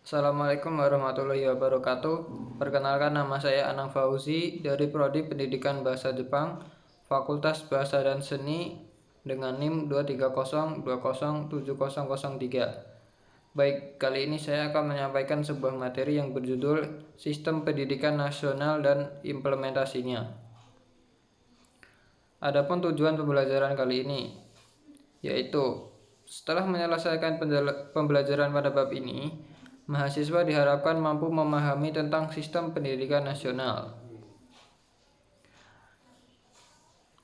Assalamualaikum warahmatullahi wabarakatuh. Perkenalkan, nama saya Anang Fauzi dari Prodi Pendidikan Bahasa Jepang, Fakultas Bahasa dan Seni dengan NIM 230207003. Baik, kali ini saya akan menyampaikan sebuah materi yang berjudul Sistem Pendidikan Nasional dan Implementasinya. Adapun tujuan pembelajaran kali ini, yaitu setelah menyelesaikan pembelajaran pada bab ini, mahasiswa diharapkan mampu memahami tentang sistem pendidikan nasional.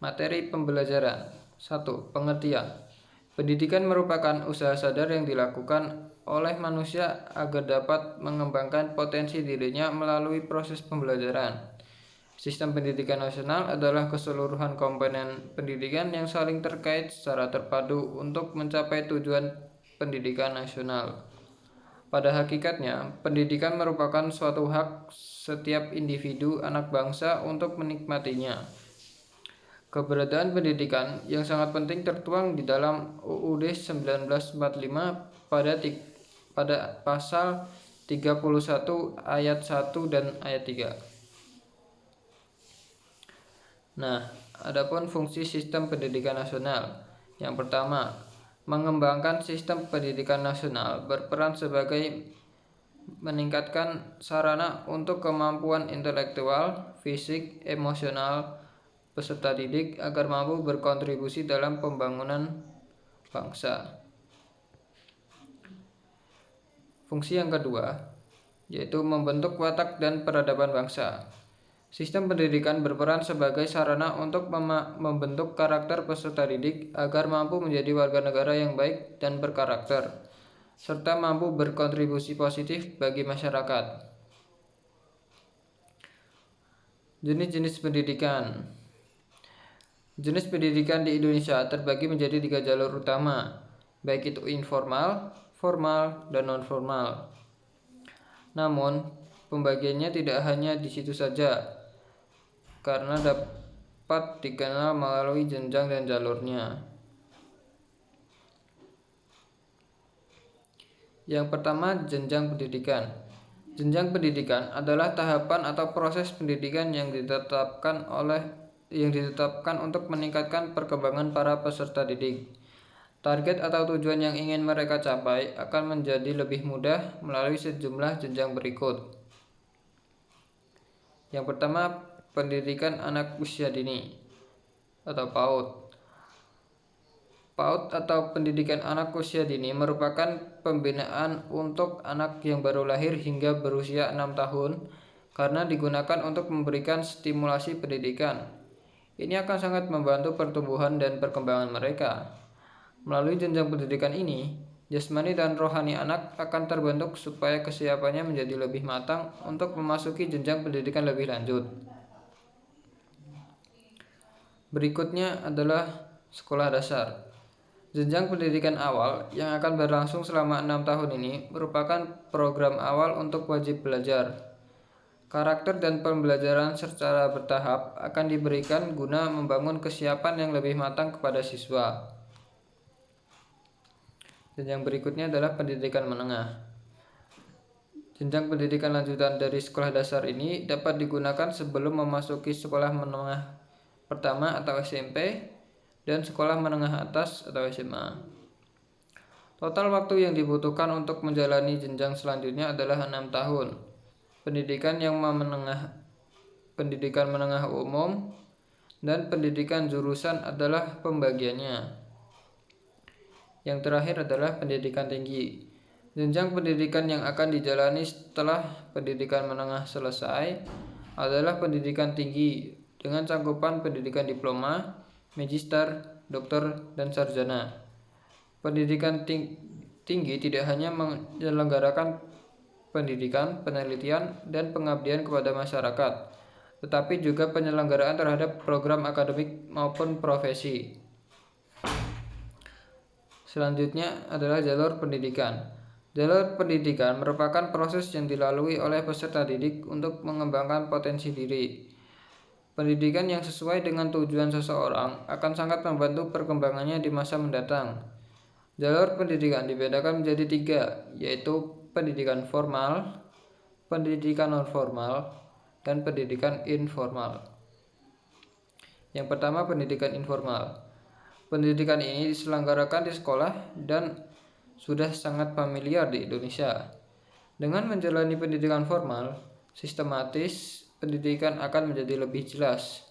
Materi pembelajaran 1. Pengertian. Pendidikan merupakan usaha sadar yang dilakukan oleh manusia agar dapat mengembangkan potensi dirinya melalui proses pembelajaran. Sistem pendidikan nasional adalah keseluruhan komponen pendidikan yang saling terkait secara terpadu untuk mencapai tujuan pendidikan nasional. Pada hakikatnya, pendidikan merupakan suatu hak setiap individu anak bangsa untuk menikmatinya. Keberadaan pendidikan yang sangat penting tertuang di dalam UUD 1945 pada pasal 31 ayat 1 dan ayat 3. Nah, adapun fungsi sistem pendidikan nasional. Yang pertama, mengembangkan sistem pendidikan nasional berperan sebagai meningkatkan sarana untuk kemampuan intelektual, fisik, emosional peserta didik agar mampu berkontribusi dalam pembangunan bangsa. Fungsi yang kedua, yaitu membentuk watak dan peradaban bangsa. Sistem pendidikan berperan sebagai sarana untuk membentuk karakter peserta didik agar mampu menjadi warga negara yang baik dan berkarakter, serta mampu berkontribusi positif bagi masyarakat. Jenis-jenis pendidikan. Jenis pendidikan di Indonesia terbagi menjadi 3 jalur utama, baik itu informal, formal, dan non-formal. Namun, pembagiannya tidak hanya di situ saja, karena dapat dikenal melalui jenjang dan jalurnya. Yang pertama, jenjang pendidikan. Jenjang pendidikan adalah tahapan atau proses pendidikan yang ditetapkan untuk meningkatkan perkembangan para peserta didik. Target atau tujuan yang ingin mereka capai akan menjadi lebih mudah melalui sejumlah jenjang berikut. Yang pertama, pendidikan anak usia dini atau PAUD. PAUD atau pendidikan anak usia dini merupakan pembinaan untuk anak yang baru lahir hingga berusia 6 tahun karena digunakan untuk memberikan stimulasi pendidikan. Ini akan sangat membantu pertumbuhan dan perkembangan mereka. Melalui jenjang pendidikan ini, jasmani dan rohani anak akan terbentuk supaya kesiapannya menjadi lebih matang untuk memasuki jenjang pendidikan lebih lanjut. Berikutnya adalah sekolah dasar. Jenjang pendidikan awal yang akan berlangsung selama 6 tahun ini merupakan program awal untuk wajib belajar. Karakter dan pembelajaran secara bertahap akan diberikan guna membangun kesiapan yang lebih matang kepada siswa. Jenjang berikutnya adalah pendidikan menengah. Jenjang pendidikan lanjutan dari sekolah dasar ini dapat digunakan sebelum memasuki sekolah menengah pertama atau SMP dan sekolah menengah atas atau SMA. Total waktu yang dibutuhkan untuk menjalani jenjang selanjutnya adalah 6 tahun. Pendidikan menengah umum dan pendidikan jurusan adalah pembagiannya. Yang terakhir adalah pendidikan tinggi. Jenjang pendidikan yang akan dijalani setelah pendidikan menengah selesai adalah pendidikan tinggi dengan cakupan pendidikan diploma, magister, doktor, dan sarjana. Pendidikan tinggi tidak hanya menyelenggarakan pendidikan, penelitian, dan pengabdian kepada masyarakat, tetapi juga penyelenggaraan terhadap program akademik maupun profesi. Selanjutnya adalah jalur pendidikan. Jalur pendidikan merupakan proses yang dilalui oleh peserta didik untuk mengembangkan potensi diri. Pendidikan yang sesuai dengan tujuan seseorang akan sangat membantu perkembangannya di masa mendatang. Jalur pendidikan dibedakan menjadi 3, yaitu pendidikan formal, pendidikan non formal, dan pendidikan informal. Yang pertama, pendidikan informal. Pendidikan ini diselenggarakan di sekolah dan sudah sangat familiar di Indonesia. Dengan menjalani pendidikan formal, sistematis pendidikan akan menjadi lebih jelas,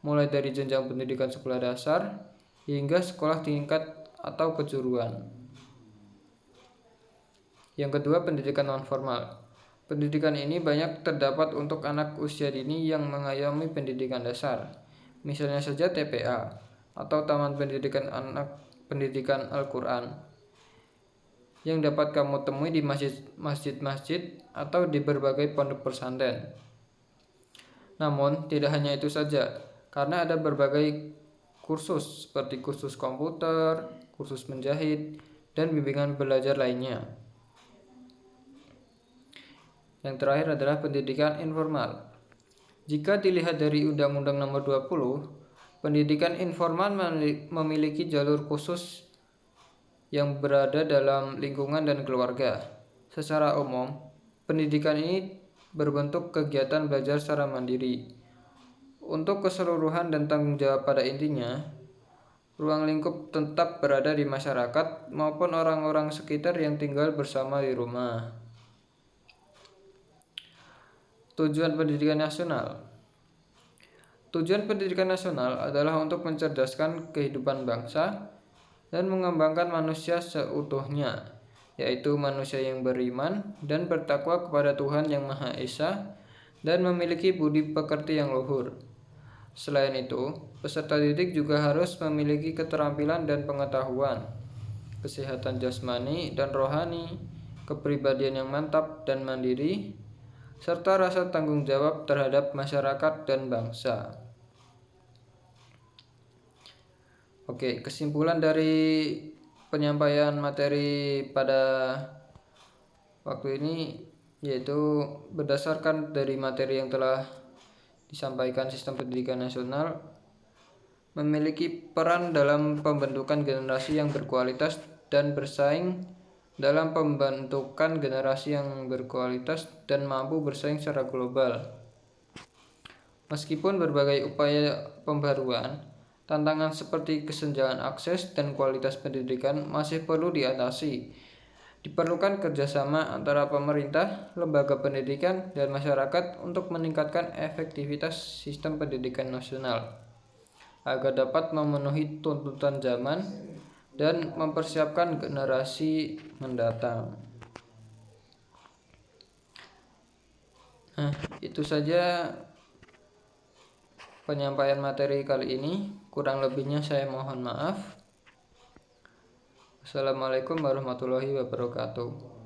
mulai dari jenjang pendidikan sekolah dasar hingga sekolah tingkat atau kejuruan. Yang kedua, pendidikan non formal. Pendidikan ini banyak terdapat untuk anak usia dini yang mengayomi pendidikan dasar, misalnya saja TPA atau Taman Pendidikan Anak Pendidikan Al-Quran, yang dapat kamu temui di masjid-masjid atau di berbagai pondok pesantren. Namun, tidak hanya itu saja, karena ada berbagai kursus seperti kursus komputer, kursus menjahit, dan bimbingan belajar lainnya. Yang terakhir adalah pendidikan informal. Jika dilihat dari Undang-Undang Nomor 20, pendidikan informal memiliki jalur khusus yang berada dalam lingkungan dan keluarga. Secara umum, pendidikan ini berbentuk kegiatan belajar secara mandiri. Untuk keseluruhan dan tanggung jawab pada intinya, ruang lingkup tetap berada di masyarakat maupun orang-orang sekitar yang tinggal bersama di rumah. Tujuan pendidikan nasional. Tujuan pendidikan nasional adalah untuk mencerdaskan kehidupan bangsa dan mengembangkan manusia seutuhnya, yaitu manusia yang beriman dan bertakwa kepada Tuhan Yang Maha Esa dan memiliki budi pekerti yang luhur. Selain itu, peserta didik juga harus memiliki keterampilan dan pengetahuan, kesehatan jasmani dan rohani, kepribadian yang mantap dan mandiri, serta rasa tanggung jawab terhadap masyarakat dan bangsa. Oke, kesimpulan dari penyampaian materi pada waktu ini yaitu berdasarkan dari materi yang telah disampaikan, sistem pendidikan nasional memiliki peran dalam pembentukan generasi yang berkualitas dan bersaing dalam pembentukan generasi yang berkualitas dan mampu bersaing secara global. Meskipun berbagai upaya pembaruan, tantangan seperti kesenjangan akses dan kualitas pendidikan masih perlu diatasi. Diperlukan kerjasama antara pemerintah, lembaga pendidikan, dan masyarakat untuk meningkatkan efektivitas sistem pendidikan nasional agar dapat memenuhi tuntutan zaman dan mempersiapkan generasi mendatang. Nah, itu saja penyampaian materi kali ini. Kurang lebihnya saya mohon maaf. Assalamualaikum warahmatullahi wabarakatuh.